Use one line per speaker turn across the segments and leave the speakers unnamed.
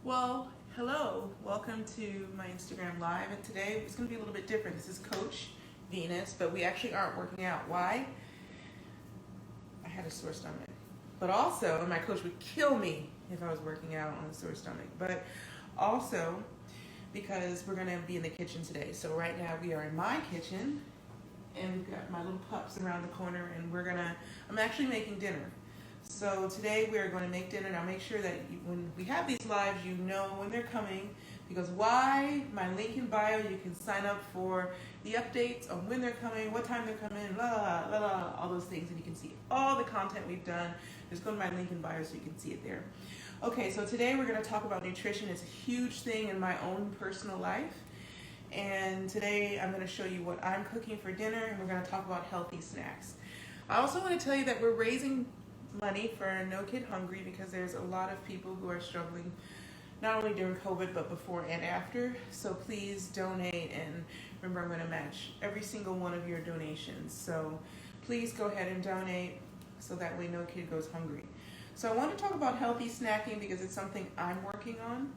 Well, hello, welcome to my Instagram Live, and today it's going to be a little bit different. This is Coach Venus, but we actually aren't working out. Why? I had a sore stomach. But also, my coach would kill me if I was working out on a sore stomach. But also, because we're going to be in the kitchen today. So right now we are in my kitchen, and we've got my little pups around the corner, and I'm actually making dinner. So today we are going to make dinner, and I'll make sure that when we have these lives, you know when they're coming. Because why? My link in bio, you can sign up for the updates on when they're coming, what time they're coming, all those things, and you can see all the content we've done. Just go to my link in bio so you can see it there. Okay, so today we're going to talk about nutrition. It's a huge thing in my own personal life. And today I'm going to show you what I'm cooking for dinner, and we're going to talk about healthy snacks. I also want to tell you that we're raising money for No Kid Hungry because there's a lot of people who are struggling not only during COVID but before and after. So please donate, and remember, I'm going to match every single one of your donations. So please go ahead and donate so that way no kid goes hungry. So I want to talk about healthy snacking because it's something I'm working on,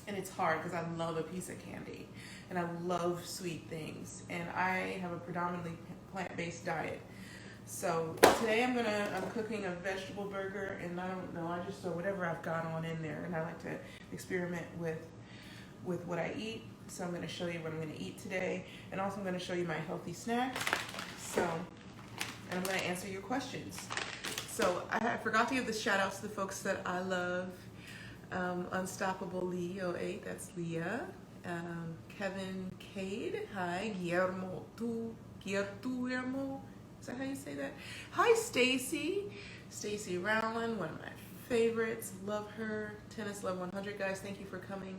and it's hard because I love a piece of candy and I love sweet things, and I have a predominantly plant-based diet. So today I'm cooking a vegetable burger, and I don't know, I just throw whatever I've got on in there, and I like to experiment with what I eat. So I'm going to show you what I'm going to eat today, and also I'm going to show you my healthy snacks. And I'm going to answer your questions. So I forgot to give the shout outs to the folks that I love. Unstoppable Leo 8, that's Leah. Kevin Cade, hi. Guillermo. Is that how you say that? Hi, Stacy. Stacy Rowland, one of my favorites. Love her. Tennis Love 100, guys. Thank you for coming.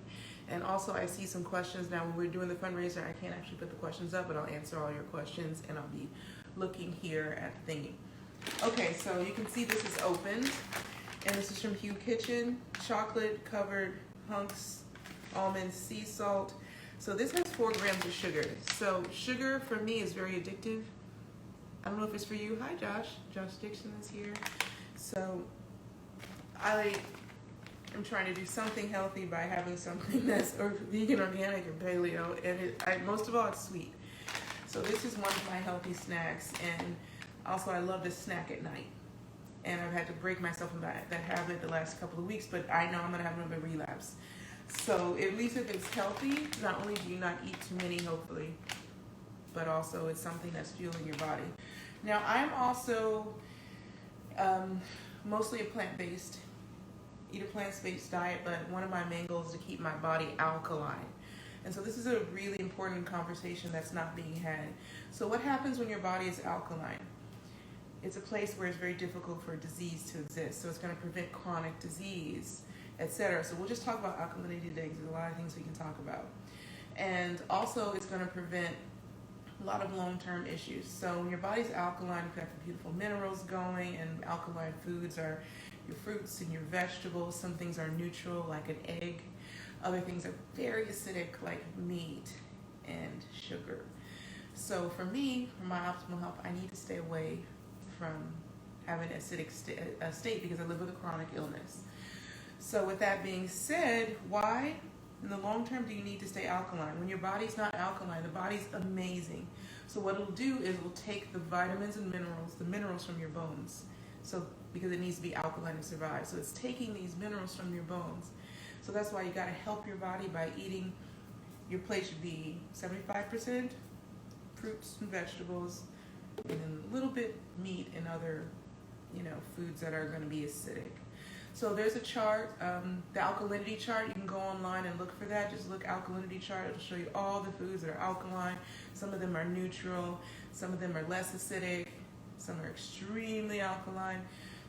And also, I see some questions now. When we're doing the fundraiser, I can't actually put the questions up, but I'll answer all your questions, and I'll be looking here at the thingy. Okay, so you can see this is opened, and this is from Hue Kitchen. Chocolate covered hunks, almonds, sea salt. So this has 4 grams of sugar. So sugar for me is very addictive. I don't know if it's for you. Hi, Josh. Josh Dixon is here. So I am trying to do something healthy by having something that's vegan, organic, or paleo, and most of all, it's sweet. So this is one of my healthy snacks, and also I love to snack at night. And I've had to break myself from that habit the last couple of weeks, but I know I'm going to have another relapse. So at least if it's healthy, not only do you not eat too many, hopefully, but also it's something that's fueling your body. Now, I'm also mostly a plant-based, eat a plant-based diet, but one of my main goals is to keep my body alkaline. And so this is a really important conversation that's not being had. So what happens when your body is alkaline? It's a place where it's very difficult for disease to exist. So it's going to prevent chronic disease, etc. So we'll just talk about alkalinity today because there's a lot of things we can talk about. And also it's going to prevent a lot of long-term issues. So when your body's alkaline, you've got the beautiful minerals going, and alkaline foods are your fruits and your vegetables. Some things are neutral, like an egg. Other things are very acidic, like meat and sugar. So for me, for my optimal health, I need to stay away from having an acidic state because I live with a chronic illness. So with that being said, why in the long term do you need to stay alkaline? When your body's not alkaline, the body's amazing. So what it'll do is it'll take the vitamins and minerals, the minerals from your bones, so because it needs to be alkaline to survive. So it's taking these minerals from your bones. So that's why you got to help your body by eating. Your plate should be 75% fruits and vegetables, and then a little bit meat and other, foods that are going to be acidic. So there's a chart, the alkalinity chart. You can go online and look for that. Just look alkalinity chart. It'll show you all the foods that are alkaline. Some of them are neutral. Some of them are less acidic. Some are extremely alkaline.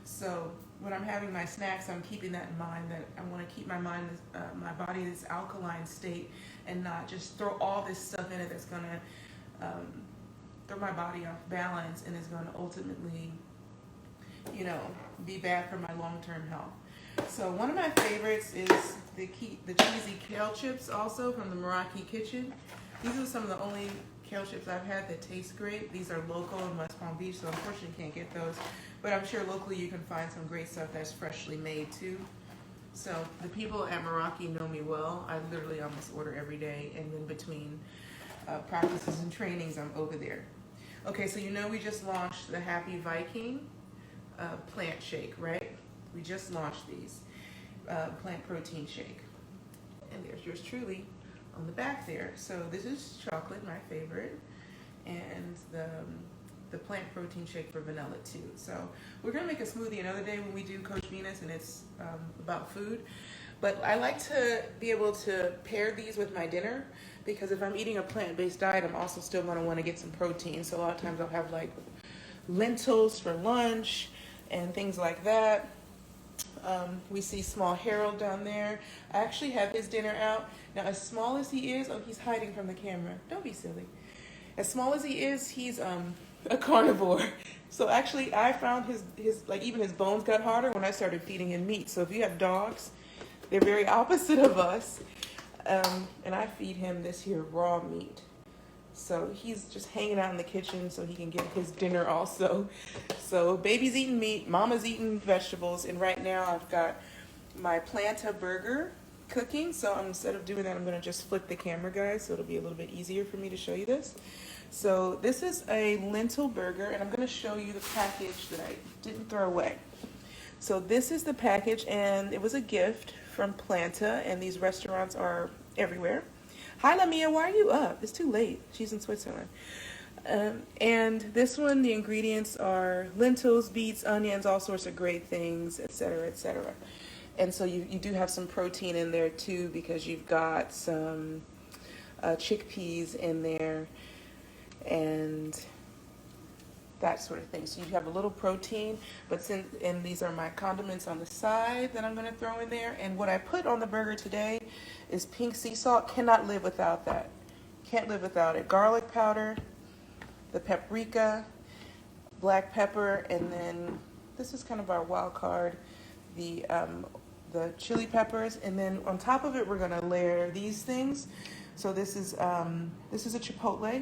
So when I'm having my snacks, I'm keeping that in mind, that I want to keep my body in this alkaline state and not just throw all this stuff in it that's going to throw my body off balance and is going to ultimately, be bad for my long-term health. So one of my favorites is the cheesy kale chips, also from the Meraki Kitchen. These are some of the only kale chips I've had that taste great. These are local in West Palm Beach, so unfortunately you can't get those. But I'm sure locally you can find some great stuff that's freshly made too. So the people at Meraki know me well. I literally almost order every day, and in between practices and trainings, I'm over there. Okay, so you know we just launched the Happy Viking plant shake, right? We just launched these plant protein shake. And there's yours truly on the back there. So this is chocolate, my favorite, and the plant protein shake for vanilla too. So we're gonna make a smoothie another day when we do Coach Venus, and it's about food. But I like to be able to pair these with my dinner, because if I'm eating a plant-based diet, I'm also still gonna wanna get some protein. So a lot of times I'll have like lentils for lunch and things like that. We see small Harold down there. I actually have his dinner out. Now, as small as he is, oh, he's hiding from the camera. Don't be silly. As small as he is, he's a carnivore. So actually, I found his like even his bones got harder when I started feeding him meat. So if you have dogs, they're very opposite of us. And I feed him this here raw meat. So he's just hanging out in the kitchen so he can get his dinner also. So baby's eating meat, mama's eating vegetables, and right now I've got my Planta burger cooking. So instead of doing that, I'm gonna just flip the camera, guys, so it'll be a little bit easier for me to show you this. So this is a lentil burger, and I'm gonna show you the package that I didn't throw away. So this is the package, and it was a gift from Planta, and these restaurants are everywhere. Hi, Lamia, why are you up? It's too late. She's in Switzerland. And this one, the ingredients are lentils, beets, onions, all sorts of great things, etc., etc. And so you do have some protein in there too, because you've got some chickpeas in there and that sort of thing. So you have a little protein, and these are my condiments on the side that I'm going to throw in there. And what I put on the burger today is pink sea salt. Cannot live without that. Can't live without it. Garlic powder, the paprika, black pepper, and then this is kind of our wild card, the chili peppers. And then on top of it, we're going to layer these things. So this is a chipotle,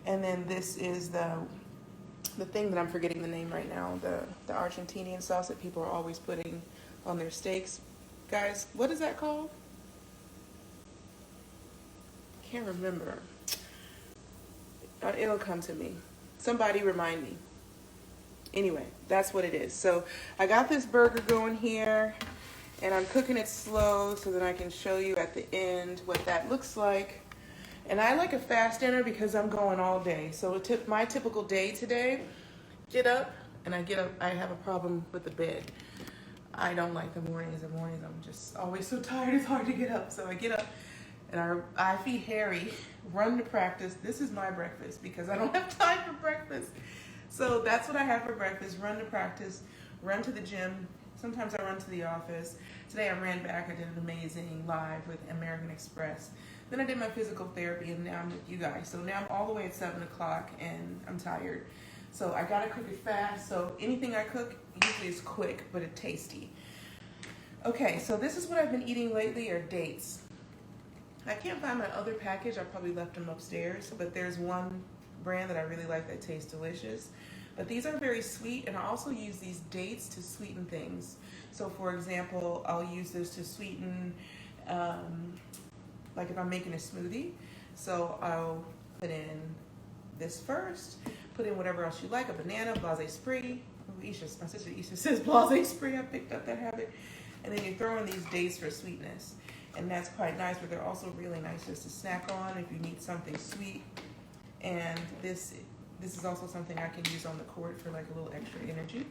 and then this is the thing that I'm forgetting the name right now, the Argentinian sauce that people are always putting on their steaks. Guys, what is that called? Can't remember. It'll come to me. Somebody remind me. Anyway, that's what it is. So I got this burger going here, and I'm cooking it slow so that I can show you at the end what that looks like. And I like a fast dinner because I'm going all day. So my typical day today, get up, and I have a problem with the bed. I don't like the mornings. The mornings, I'm just always so tired, it's hard to get up. So I get up, and I feed Harry, run to practice. This is my breakfast because I don't have time for breakfast. So that's what I have for breakfast, run to practice, run to the gym. Sometimes I run to the office. Today I ran back, I did an amazing live with American Express. Then I did my physical therapy, and now I'm with you guys. So now I'm all the way at 7 o'clock, and I'm tired. So I gotta cook it fast. So anything I cook usually is quick, but it's tasty. Okay, so this is what I've been eating lately, are dates. I can't find my other package. I probably left them upstairs, but there's one brand that I really like that tastes delicious. But these are very sweet, and I also use these dates to sweeten things. So for example, I'll use this to sweeten, like if I'm making a smoothie. So I'll put in this first, put in whatever else you like, a banana, blase spree. My sister Isha says blase spree, I picked up that habit. And then you throw in these dates for sweetness. And that's quite nice, but they're also really nice just to snack on if you need something sweet. And this is also something I can use on the court for like a little extra energy.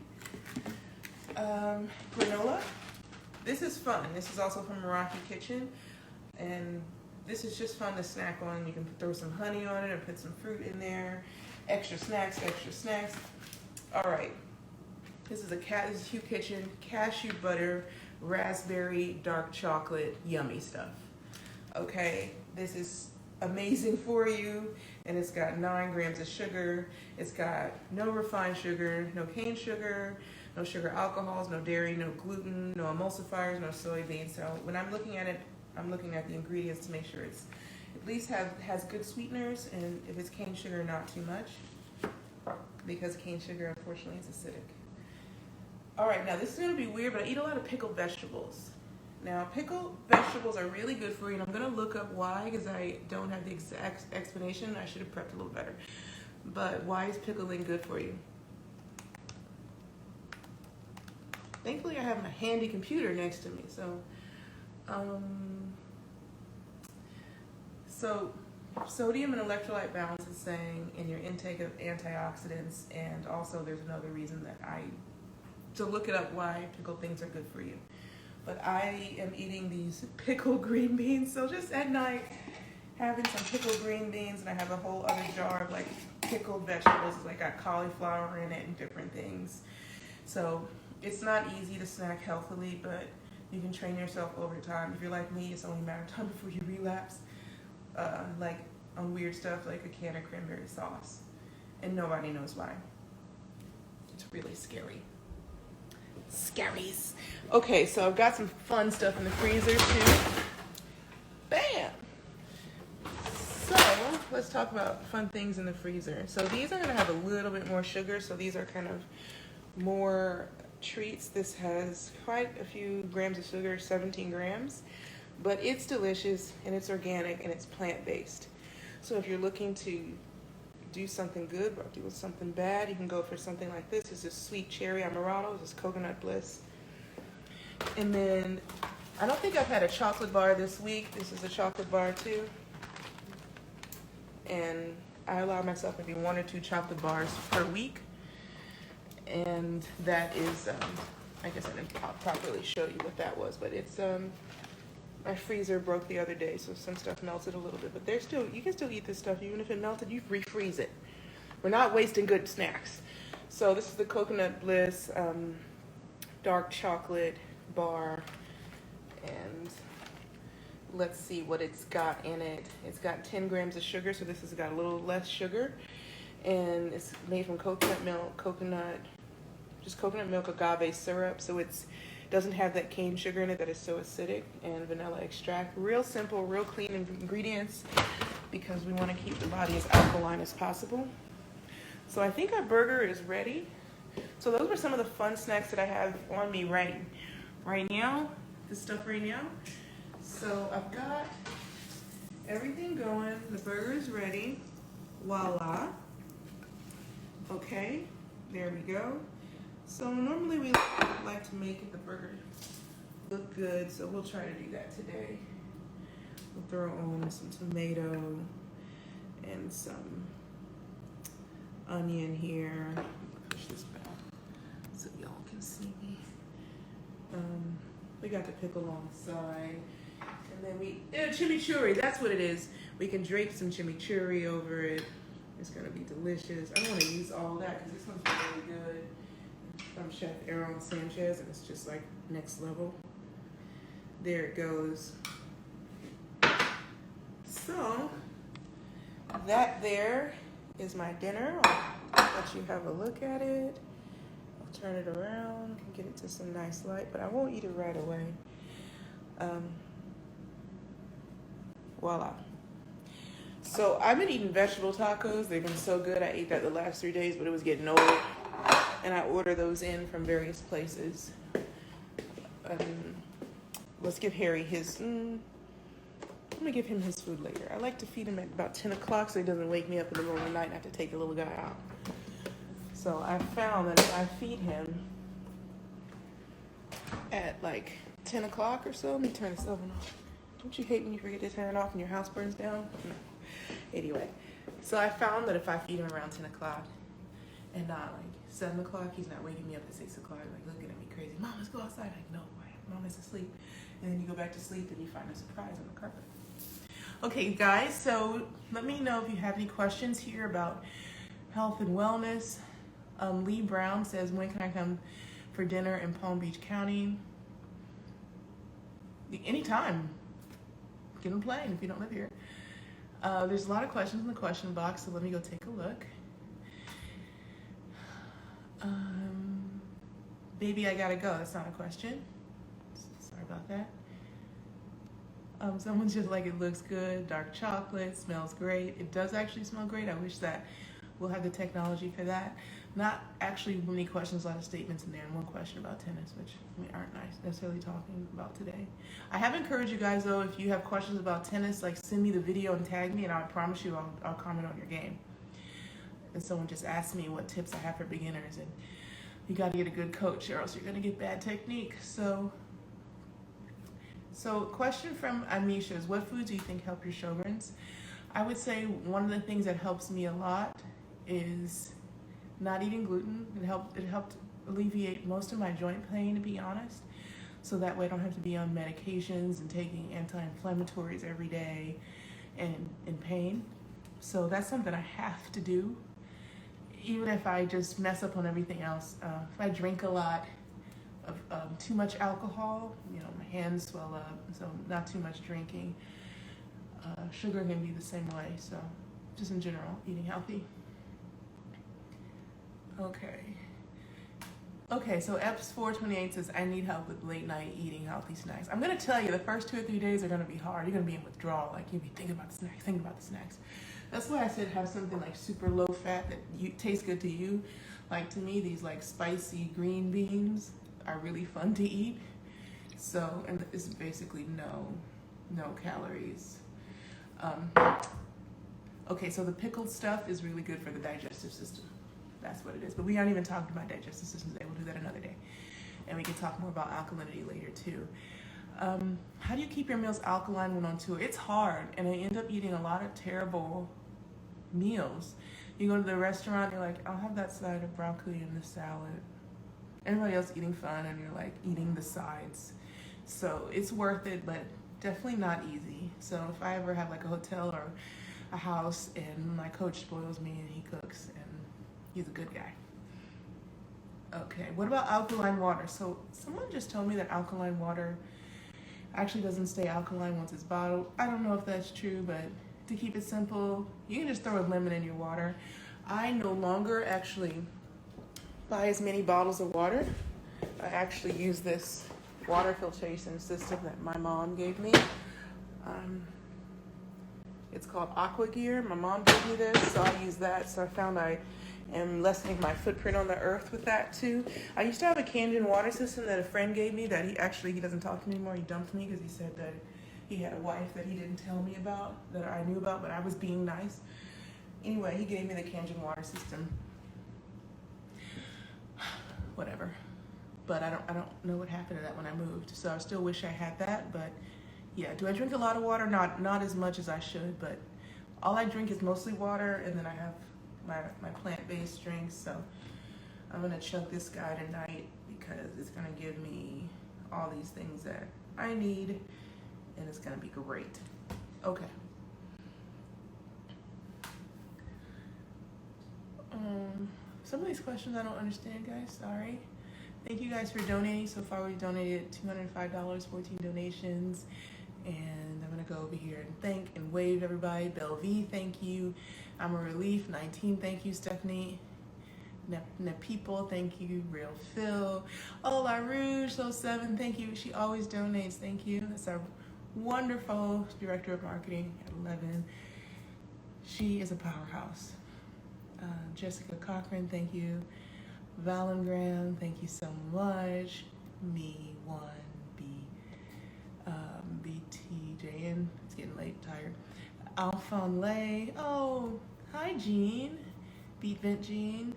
Granola. This is fun. This is also from Meraki Kitchen. And this is just fun to snack on. You can throw some honey on it or put some fruit in there. Extra snacks, extra snacks. All right. This is Hugh Kitchen, cashew butter, raspberry, dark chocolate, yummy stuff. Okay, this is amazing for you, and it's got 9 grams of sugar. It's got no refined sugar, no cane sugar, no sugar alcohols, no dairy, no gluten, no emulsifiers, no soybeans. So when I'm looking at it, I'm looking at the ingredients to make sure it's at least has good sweeteners, and if it's cane sugar, not too much, because cane sugar unfortunately is acidic. All right, now this is gonna be weird, but I eat a lot of pickled vegetables. Now, pickled vegetables are really good for you, and I'm gonna look up why, because I don't have the exact explanation. I should have prepped a little better. But why is pickling good for you? Thankfully, I have my handy computer next to me, so sodium and electrolyte balance is saying in your intake of antioxidants, and also there's another reason that to look it up why pickled things are good for you. But I am eating these pickled green beans, so just at night having some pickled green beans, and I have a whole other jar of like pickled vegetables. It's like got cauliflower in it and different things. So it's not easy to snack healthily, but you can train yourself over time. If you're like me, it's only a matter of time before you relapse, like on weird stuff like a can of cranberry sauce, and nobody knows why. It's really scary. Scaries. Okay, so I've got some fun stuff in the freezer too. Bam! So let's talk about fun things in the freezer. So these are gonna have a little bit more sugar, so these are kind of more treats. This has quite a few grams of sugar, 17 grams, but it's delicious and it's organic and it's plant-based. So if you're looking to do something good or do something bad, you can go for something like this. This is sweet cherry amaretto. This is coconut bliss. And then I don't think I've had a chocolate bar this week. This is a chocolate bar too. And I allow myself maybe 1 or 2 chocolate bars per week. And that is, I guess I didn't properly show you what that was, but it's, my freezer broke the other day, so some stuff melted a little bit, but you can still eat this stuff. Even if it melted, you refreeze it. We're not wasting good snacks. So this is the Coconut Bliss dark chocolate bar, and let's see what it's got in it. It's got 10 grams of sugar, so this has got a little less sugar, and it's made from coconut milk, just coconut milk agave syrup, so it doesn't have that cane sugar in it that is so acidic, and vanilla extract. Real simple, real clean ingredients, because we want to keep the body as alkaline as possible. So I think our burger is ready. So those were some of the fun snacks that I have on me right now, this stuff right now. So I've got everything going. The burger is ready. Voila. Okay, there we go. So normally we like to make the burger look good, so we'll try to do that today. We'll throw on some tomato and some onion here. Push this back so y'all can see me. We got the pickle on the side. And then chimichurri, that's what it is. We can drape some chimichurri over it. It's gonna be delicious. I don't wanna use all that because this one's really good. From Chef Aaron Sanchez, and it's just like next level. There it goes. So that there is my dinner. I'll let you have a look at it. I'll turn it around and get it to some nice light, but I won't eat it right away. Voila. So I've been eating vegetable tacos. They've been so good. I ate that the last 3 days, but it was getting old. And I order those in from various places. Let's give Harry his, I'm gonna give him his food later. I like to feed him at about 10 o'clock so he doesn't wake me up in the middle of the night and I have to take the little guy out. So I found that if I feed him at like 10 o'clock or so, let me turn this oven off. Don't you hate when you forget to turn it off and your house burns down? No. Anyway, so I found that if I feed him around 10 o'clock and not like 7 o'clock, he's not waking me up at 6 o'clock, like looking at me crazy. Mom, let's go outside. Like, no, Mom is asleep. And then you go back to sleep and you find a surprise on the carpet. Okay, guys, so let me know if you have any questions here about health and wellness. Lee Brown says, when can I come for dinner in Palm Beach County? Anytime. Get on a plane if you don't live here. There's a lot of questions in the question box, so let me go take a look. Baby, I gotta go. That's not a question. Sorry about that. Someone's just like, it looks good. Dark chocolate, smells great. It does actually smell great. I wish that we'll have the technology for that. Not actually many questions, a lot of statements in there, and one question about tennis, which we aren't necessarily talking about today. I have encouraged you guys though, if you have questions about tennis, like send me the video and tag me, and I promise you I'll comment on your game. And someone just asked me what tips I have for beginners, and you got to get a good coach or else you're going to get bad technique. So question from Amisha is, what foods do you think help your Sjogren's? I would say one of the things that helps me a lot is not eating gluten. It helped alleviate most of my joint pain, to be honest. So that way I don't have to be on medications and taking anti-inflammatories every day and in pain. So that's something I have to do. Even if I just mess up on everything else. If I drink a lot of too much alcohol, my hands swell up, so not too much drinking. Sugar can be the same way, so just in general, eating healthy. Okay, so Eps428 says, I need help with late night eating healthy snacks. I'm gonna tell you, the first 2 or 3 days are gonna be hard. You're gonna be in withdrawal, like you'll be thinking about the snacks. That's why I said have something like super low fat that tastes good to you. Like to me, these like spicy green beans are really fun to eat. So, and it's basically no calories. Okay, so the pickled stuff is really good for the digestive system. That's what it is. But we aren't even talking about digestive system today. We'll do that another day. And we can talk more about alkalinity later too. How do you keep your meals alkaline when on tour? It's hard, and I end up eating a lot of terrible meals. You go to the restaurant, you're like, I'll have that side of broccoli and the salad. Everybody else eating fun, and you're like eating the sides. So it's worth it, but definitely not easy. So if I ever have like a hotel or a house and my coach spoils me and he cooks, and he's a good guy. Okay, what about alkaline water? So someone just told me that alkaline water actually doesn't stay alkaline once it's bottled. I don't know if that's true, but to keep it simple, you can just throw a lemon in your water. I no longer actually buy as many bottles of water. I actually use this water filtration system that my mom gave me. It's called Aqua Gear. My mom gave me this, so I use that. So I found I am lessening my footprint on the earth with that too. I used to have a Kangen water system that a friend gave me that he doesn't talk to me anymore. He dumped me because he said that he had a wife that he didn't tell me about, that I knew about, but I was being nice. Anyway, he gave me the Kangen water system. Whatever. But I don't know what happened to that when I moved. So I still wish I had that, but yeah. Do I drink a lot of water? Not as much as I should, but all I drink is mostly water, and then I have my plant-based drinks. So I'm gonna chug this guy tonight because it's gonna give me all these things that I need, and it's gonna be great. Okay. Some of these questions I don't understand, guys. Sorry. Thank you guys for donating. So far we've donated $205, 14 donations. And I'm gonna go over here and thank and wave everybody. Belle V, thank you. I'm a Relief, 19, thank you. Stephanie, People, thank you. Real Phil. Oh, La Rouge, 07, thank you. She always donates, thank you. That's our wonderful director of marketing at 11. She is a powerhouse. Jessica Cochran, thank you. Valengram, thank you so much. BTJN, it's getting late, tired. Alphon Lay, oh, hi Jean. Beat Vent Jean,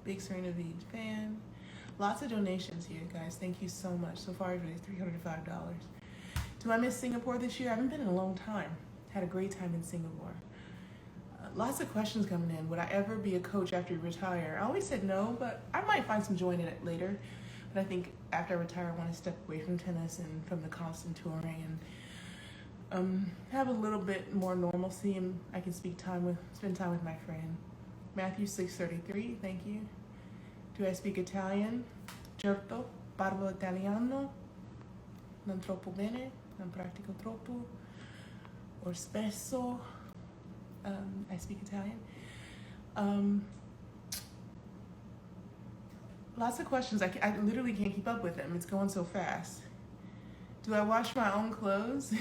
big Serena V fan. Lots of donations here, guys. Thank you so much. So far, I've raised $305. Do I miss Singapore this year? I haven't been in a long time. Had a great time in Singapore. Lots of questions coming in. Would I ever be a coach after you retire? I always said no, but I might find some joy in it later. But I think after I retire, I want to step away from tennis and from the constant touring and have a little bit more normalcy, and I can spend time with my friend. Matthew 633, thank you. Do I speak Italian? Certo, parlo italiano. Non troppo bene, non pratico troppo. Or spesso. I speak Italian. Lots of questions. I literally can't keep up with them. It's going so fast. Do I wash my own clothes?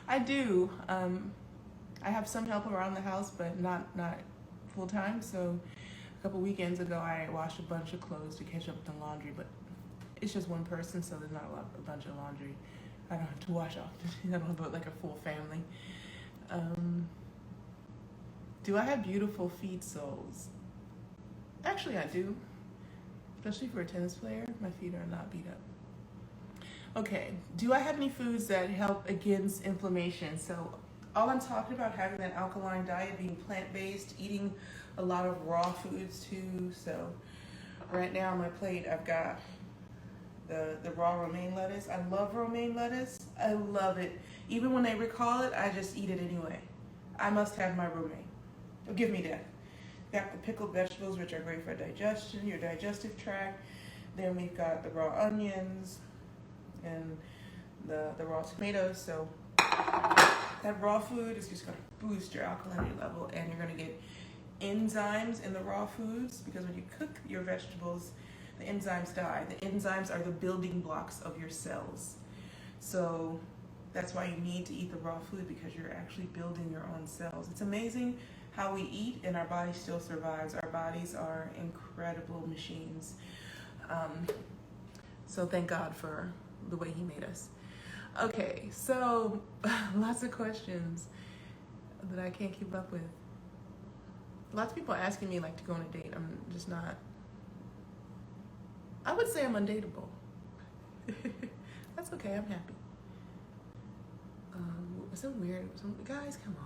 I do. I have some help around the house, but not full time. So couple weekends ago, I washed a bunch of clothes to catch up with the laundry, but it's just one person, so there's not a bunch of laundry. I don't have to wash often. I don't have like a full family. Do I have beautiful feet soles? Actually, I do. Especially for a tennis player, my feet are not beat up. Okay, do I have any foods that help against inflammation? So all I'm talking about having that alkaline diet, being plant-based, eating a lot of raw foods too. So right now on my plate, I've got the raw romaine lettuce. I love romaine lettuce. I love it. Even when they recall it, I just eat it anyway. I must have my romaine. Give me that. Got the pickled vegetables, which are great for digestion, your digestive tract. Then we've got the raw onions and the raw tomatoes. So that raw food is just going to boost your alkalinity level, and you're going to get enzymes in the raw foods, because when you cook your vegetables, the enzymes die. The enzymes are the building blocks of your cells. So that's why you need to eat the raw food, because you're actually building your own cells. It's amazing how we eat and our body still survives. Our bodies are incredible machines. So thank God for the way He made us. Okay, so lots of questions that I can't keep up with. Lots of people asking me like to go on a date. I'm just not. I would say I'm undateable. That's okay, I'm happy. Some weird, guys, come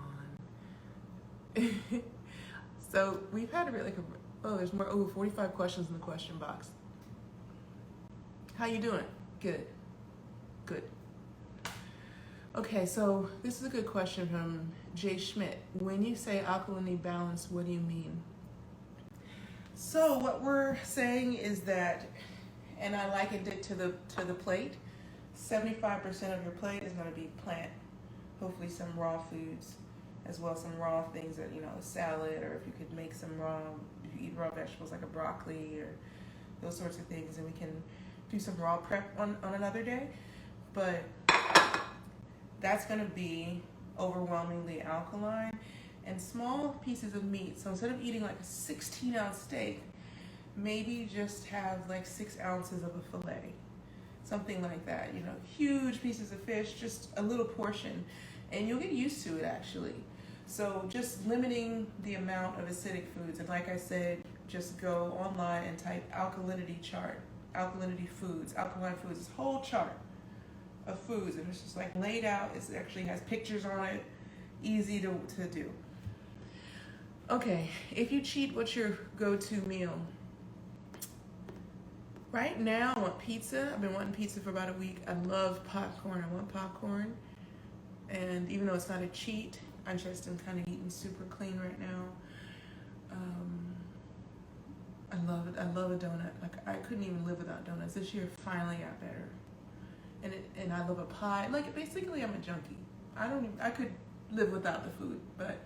on. So we've had there's more, 45 questions in the question box. How you doing? Good. Okay, so this is a good question from Jay Schmidt. When you say alkalinity balance, what do you mean? So what we're saying is that, and I likened it to the plate, 75% of your plate is going to be plant, hopefully some raw foods, as well as some raw things that, a salad, or if you could make some if you eat raw vegetables like a broccoli or those sorts of things, and we can do some raw prep on another day. But that's going to be overwhelmingly alkaline, and small pieces of meat. So instead of eating like a 16-ounce steak, maybe just have like 6 ounces of a fillet, something like that. Huge pieces of fish, just a little portion, and you'll get used to it actually. So just limiting the amount of acidic foods, and like I said, just go online and type alkalinity chart, alkalinity foods, alkaline foods, this whole chart of foods, and it's just like laid out. It actually has pictures on it, easy to do. Okay, if you cheat, what's your go-to meal? Right now, I want pizza. I've been wanting pizza for about a week. I love popcorn. I want popcorn. And even though it's not a cheat, I'm just kind of eating super clean right now. I love it. I love a donut. Like, I couldn't even live without donuts. This year finally got better. And I love a pie. Like, basically, I'm a junkie. I could live without the food, but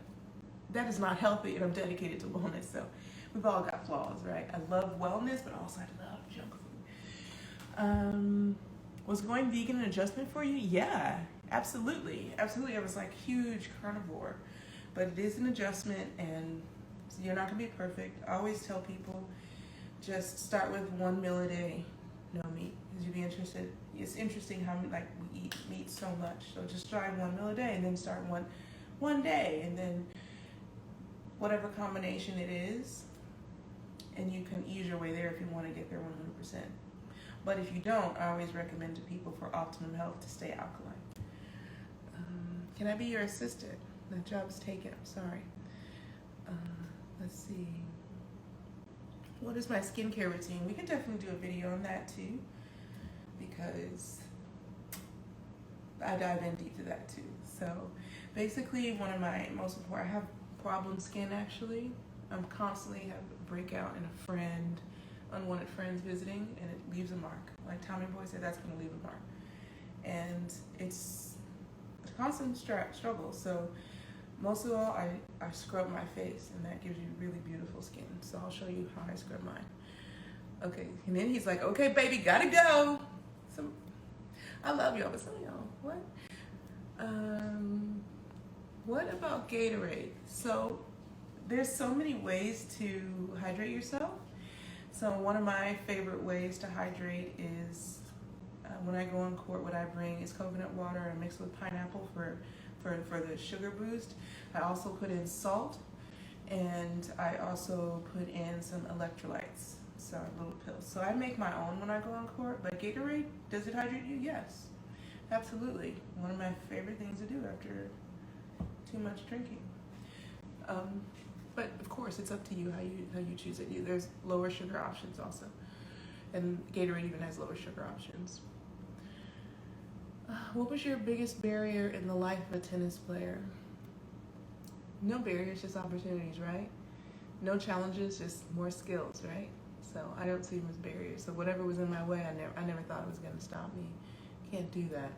that is not healthy, and I'm dedicated to wellness. So we've all got flaws, right? I love wellness, but also I love junk food. Was going vegan an adjustment for you? Yeah, absolutely. I was like huge carnivore, but it is an adjustment, and you're not gonna be perfect. I always tell people, just start with 1 meal a day, no meat, because you'd be interested. It's interesting how we eat meat so much. So just try 1 meal a day, and then start one day, and then whatever combination it is, and you can ease your way there if you want to get there 100%. But if you don't, I always recommend to people for optimum health to stay alkaline. Can I be your assistant? That job's taken. I'm sorry. Let's see. What is my skincare routine? We can definitely do a video on that too, because I dive in deep to that too. So basically, one of my most important, I have problem skin actually. I'm constantly have a breakout and unwanted friends visiting, and it leaves a mark. Like Tommy Boy said, that's going to leave a mark. And it's a constant struggle. So most of all, I scrub my face, and that gives you really beautiful skin. So I'll show you how I scrub mine. Okay, and then he's like, okay, baby, gotta go. I love y'all, but some of y'all, what? What about Gatorade? So there's so many ways to hydrate yourself. So one of my favorite ways to hydrate is when I go on court, what I bring is coconut water and mix with pineapple for the sugar boost. I also put in salt, and I also put in some electrolytes, so little pills. So I make my own when I go on court, but Gatorade, does it hydrate you? Yes, absolutely. One of my favorite things to do after too much drinking. But of course, it's up to you how you choose it. There's lower sugar options also, and Gatorade even has lower sugar options. What was your biggest barrier in the life of a tennis player? No barriers, just opportunities, right? No challenges, just more skills, right? So I don't see them as barriers. So whatever was in my way, I never thought it was going to stop me. Can't do that.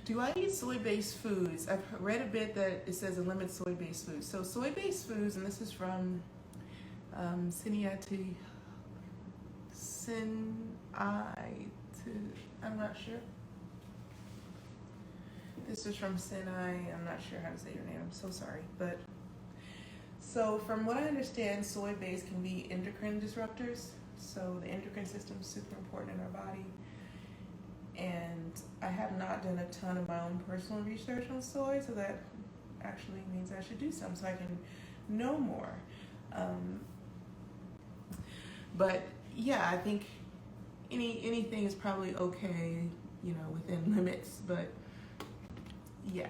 Do I eat soy-based foods? I've read a bit that it says limit soy-based foods. So soy-based foods, and this is from Siniati, I'm not sure. This is from Sinai. I'm not sure how to say your name. I'm so sorry. But so from what I understand, soy-based can be endocrine disruptors. So the endocrine system is super important in our body. And I have not done a ton of my own personal research on soy, so that actually means I should do some so I can know more. But yeah, I think anything is probably okay, within limits. But yeah,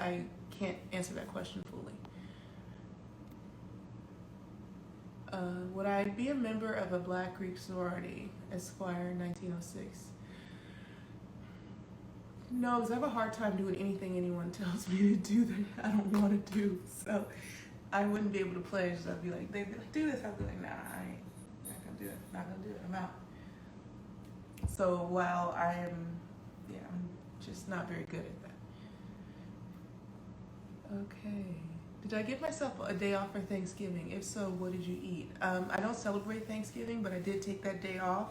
I can't answer that question fully. Would I be a member of a Black Greek sorority, Esquire 1906? No, because I have a hard time doing anything anyone tells me to do that I don't want to do. So I wouldn't be able to pledge. I'd be like, they'd be like, do this. I'd be like, nah, I ain't not gonna do it. Not gonna do it. I'm out. So while I'm just not very good at that. Okay. Did I give myself a day off for Thanksgiving? If so, what did you eat? I don't celebrate Thanksgiving, but I did take that day off.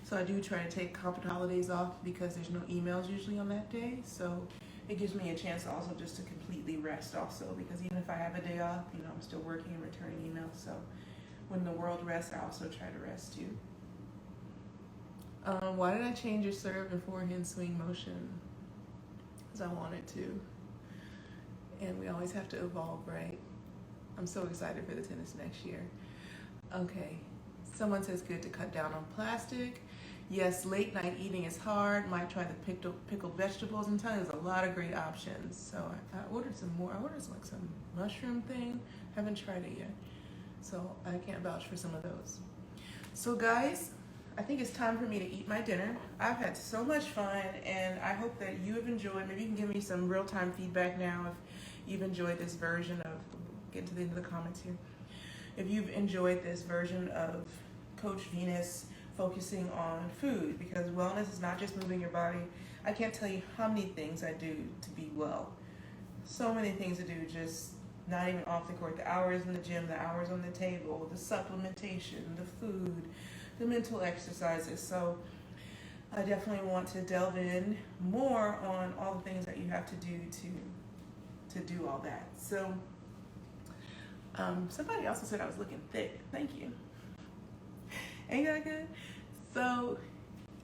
So I do try to take common holidays off because there's no emails usually on that day. So it gives me a chance also just to completely rest also, because even if I have a day off, I'm still working and returning emails. So when the world rests, I also try to rest too. Why did I change your serve and forehand swing motion? Because I wanted to. And we always have to evolve, right? I'm so excited for the tennis next year. Okay. Someone says good to cut down on plastic. Yes, late night eating is hard. Might try the pickled vegetables. I'm telling you, there's a lot of great options. So I ordered some more. I ordered some mushroom thing. Haven't tried it yet. So I can't vouch for some of those. So guys, I think it's time for me to eat my dinner. I've had so much fun, and I hope that you have enjoyed. Maybe you can give me some real-time feedback now if you've enjoyed this version of, get to the end of the comments here. If you've enjoyed this version of Coach Venus focusing on food, because wellness is not just moving your body. I can't tell you how many things I do to be well. So many things to do, just not even off the court. The hours in the gym, the hours on the table, the supplementation, the food, the mental exercises. So I definitely want to delve in more on all the things that you have to do to do all that. So somebody also said I was looking thick. Thank you. Ain't that good? So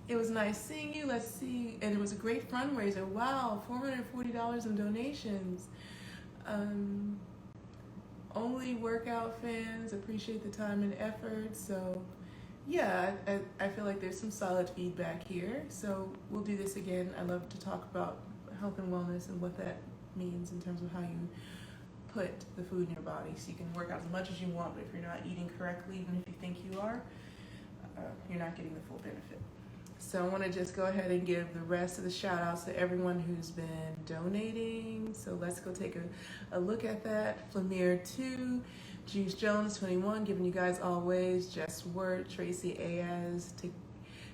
it was nice seeing you. Let's see. And it was a great fundraiser. Wow, $440 in donations. Only workout fans appreciate the time and effort. So yeah, I feel like there's some solid feedback here. So we'll do this again. I love to talk about health and wellness and what that means in terms of how you put the food in your body. So you can work out as much as you want, but if you're not eating correctly, even if you think you are, you're not getting the full benefit. So I want to just go ahead and give the rest of the shout outs to everyone who's been donating. So let's go take a look at that. Flamir 2, Juice Jones 21, giving you guys always, Jess Word, Tracy Ayaz,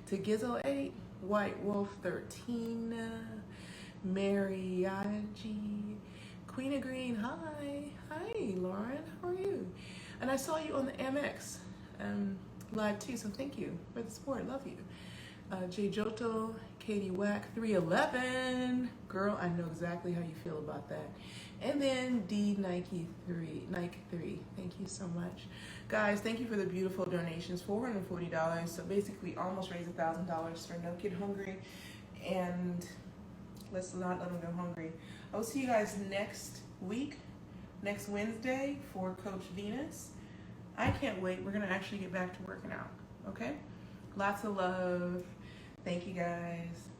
to Gizzo 8, White Wolf 13, Mary Yaji, Queen of Green, hi Lauren, how are you? And I saw you on the MX live too, so thank you for the support, love you. Jay Joto, Katie Wack 311. Girl, I know exactly how you feel about that. And then D Nike 3. Thank you so much. Guys, thank you for the beautiful donations. $440. So basically almost raised $1,000 for No Kid Hungry. And let's not let them go hungry. I'll see you guys next week, next Wednesday for Coach Venus. I can't wait. We're going to actually get back to working out. Okay? Lots of love. Thank you guys.